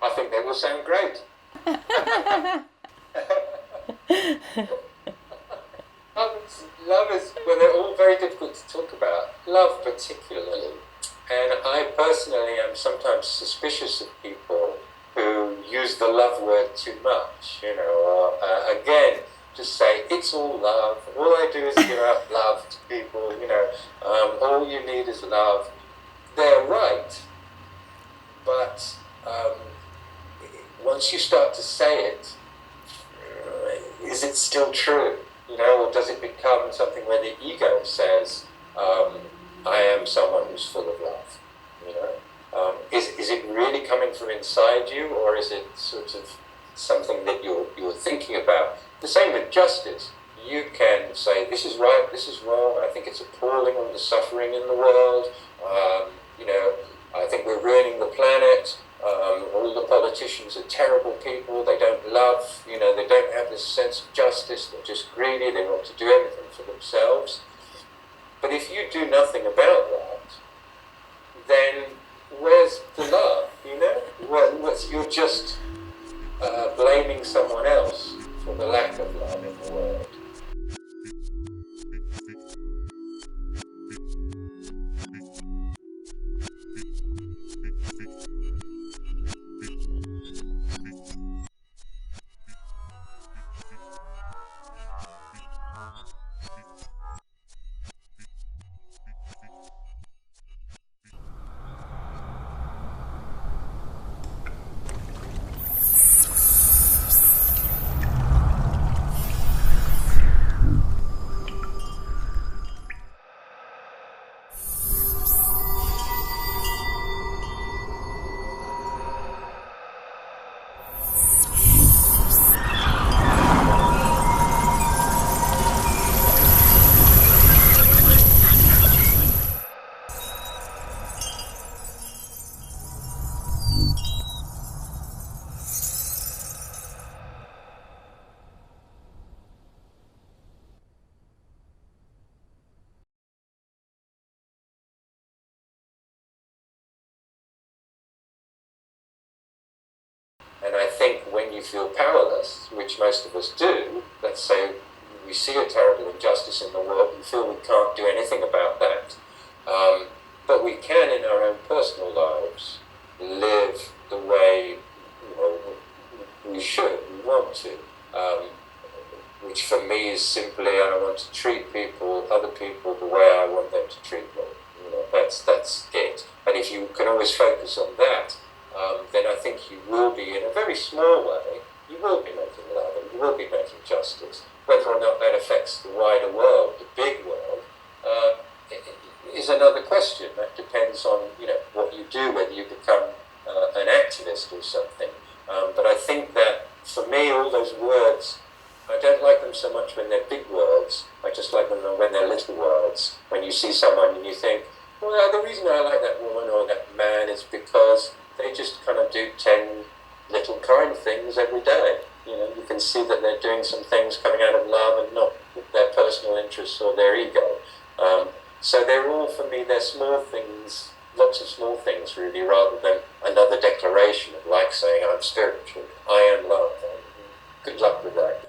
I think they will sound great. Love is, well, they're all very difficult to talk about. Love particularly. And I personally am sometimes suspicious of people who use the love word too much, you know, or again, just say, it's all love. All I do is give out love to people, you know, all you need is love. They're right, but once you start to say it, is it still true? You know, or does it become something where the ego says, I am someone who's full of love? You know, is it really coming from inside you, or is it sort of something that you're thinking about? The same with justice. You can say, this is right, this is wrong. I think it's appalling, all the suffering in the world. You know, I think we're ruining the planet. All the politicians are terrible people. They don't love, you know, they don't have this sense of justice. They're just greedy. They want to do everything for themselves. But if you do nothing about that, then where's the love, you know? You're just blaming someone else for the lack of love in the world. And I think when you feel powerless, which most of us do, let's say we see a terrible injustice in the world, we feel we can't do anything about that. But we can, in our own personal lives, live the way, you know, we should, we want to. Which for me is simply, I want to treat people, other people, the way I want them to treat me. You know, that's it. And if you can always focus on that, then I think you will be, in a very small way, you will be making love and you will be making justice. Whether or not that affects the wider world, the big world, is another question. That depends on, you know, what you do, whether you become an activist or something. But I think that, for me, all those words, I don't like them so much when they're big words. I just like them when they're little words. When you see someone and you think, well, the reason I like that woman or that man is because they just kind of do 10 little kind things every day. You know, you can see that they're doing some things coming out of love and not their personal interests or their ego. So they're all, for me, they're small things, lots of small things really, rather than another declaration of like saying, I'm spiritual, I am love. Good luck with that.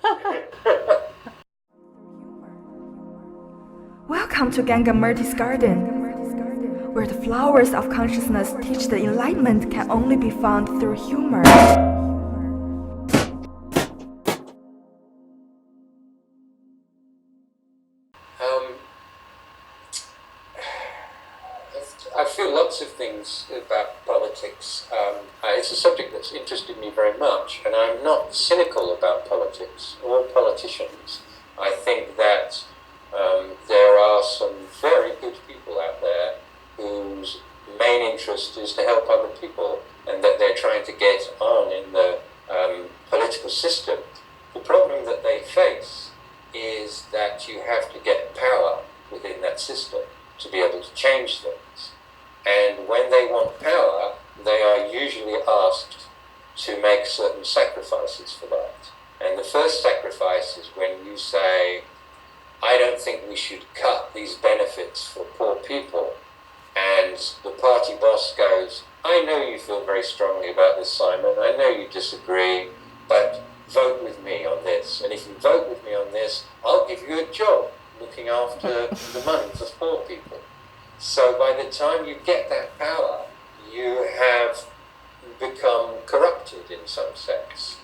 Welcome to Gangamurti's garden, where the flowers of consciousness teach that enlightenment can only be found through humor. I feel lots of things about politics politics, it's a subject that's interested me very much, and I'm not cynical about politics or politicians. I think that there are some very good people out there whose main interest is to help other people, and that they're trying to get on in the political system. The problem that they face is that you have to get power within that system to be able to change things. And when they want power, they are usually asked to make certain sacrifices for that. And the first sacrifice is when you say, I don't think we should cut these benefits for poor people. And the party boss goes, I know you feel very strongly about this, Simon. I know you disagree, but vote with me on this. And if you vote with me on this, I'll give you a job looking after the money for poor people. So by the time you get that power, you have become corrupted in some sense.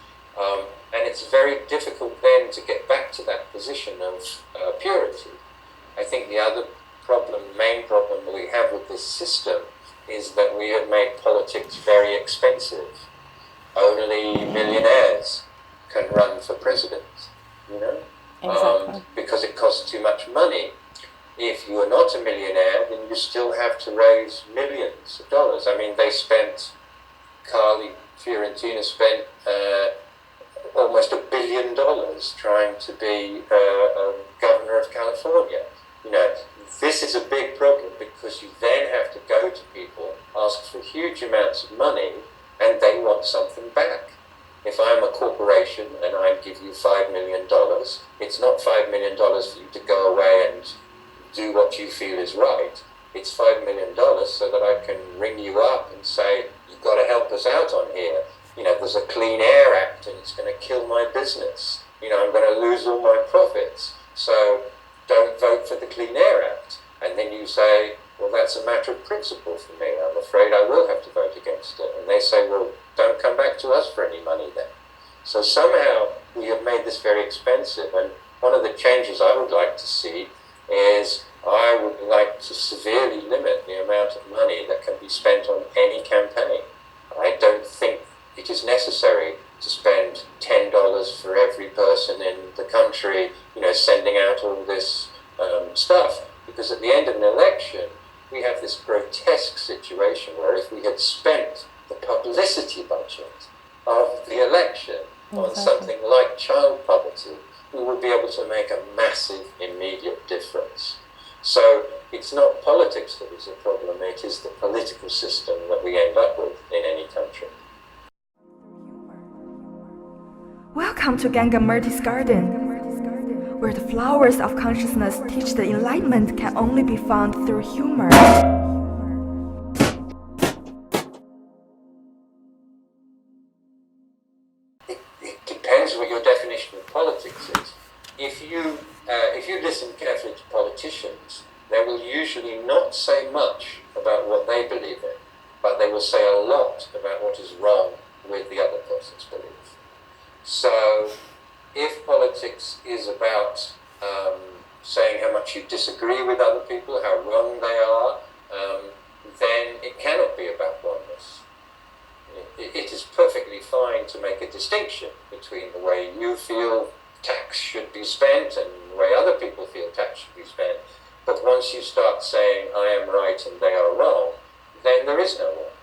And it's very difficult then to get back to that position of purity. I think the other main problem we have with this system is that we have made politics very expensive. Only millionaires can run for president, you know? Exactly. Because it costs too much money. If you are not a millionaire, then you still have to raise millions of dollars. I mean, Carly Fiorentino spent almost $1 billion trying to be governor of California. You know, this is a big problem because you then have to go to people, ask for huge amounts of money, and they want something back. If I'm a corporation and I give you $5 million, it's not $5 million for you to go away and do what you feel is right. It's $5 million so that I can ring you up and say, you've got to help us out on here. You know, there's a Clean Air Act and it's going to kill my business. You know, I'm going to lose all my profits. So don't vote for the Clean Air Act. And then you say, well, that's a matter of principle for me. I'm afraid I will have to vote against it. And they say, well, don't come back to us for any money then. So somehow we have made this very expensive. And one of the changes I would like to see is I would like to severely limit the amount of money that can be spent on any campaign. I don't think it is necessary to spend $10 for every person in the country, you know, sending out all this stuff. Because at the end of an election, we have this grotesque situation where if we had spent the publicity budget of the election on something like child poverty, we would be able to make a massive immediate difference. So it's not politics that is a problem, it is the political system that we end up with in any country. Welcome to Gangamarti's Garden, where the flowers of consciousness teach that enlightenment can only be found through humor. It depends what your definition of politics is. If you listen carefully to politicians, they will usually not say much about what they believe in, but they will say a lot about what is wrong with the other person's belief. So if politics is about saying how much you disagree with other people, how wrong they are, then it cannot be about oneness. It is perfectly fine to make a distinction between the way you feel tax should be spent and the way other people feel tax should be spent. But once you start saying, I am right and they are wrong, then there is no oneness.